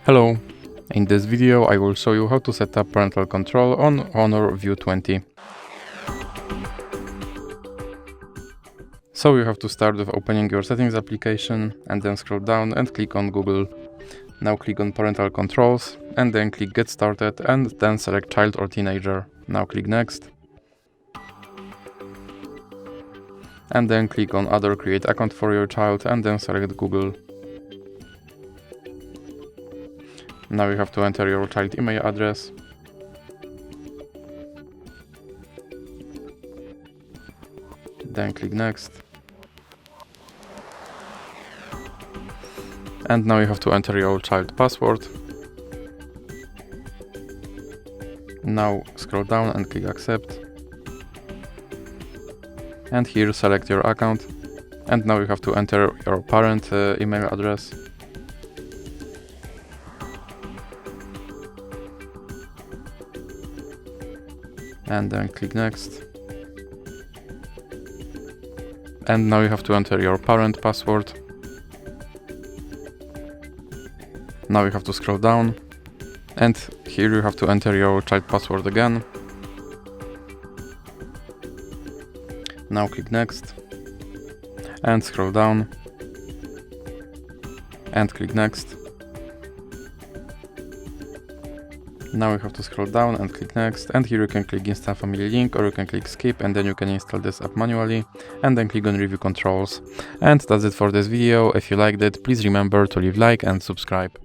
Hello, in this video I will show you how to set up parental control on Honor View 20. So you have to start with opening your settings application and then scroll down and click on Google. Now click on parental controls and then click get started and then select child or teenager. Now click next. And then click on other create account for your child and then select Google. Now you have to enter your child email address. Then click next. And now you have to enter your child password. Now scroll down and click accept. And here select your account. And now you have to enter your parent email address. And then click next. And now you have to enter your parent password. Now you have to scroll down. And here you have to enter your child password again. Now click next. And scroll down. And click next. Now you have to scroll down and click next, and here you can click Install Family Link, or you can click skip, and then you can install this app manually, and then click on review controls. And that's it for this video. If you liked it, please remember to leave like and subscribe.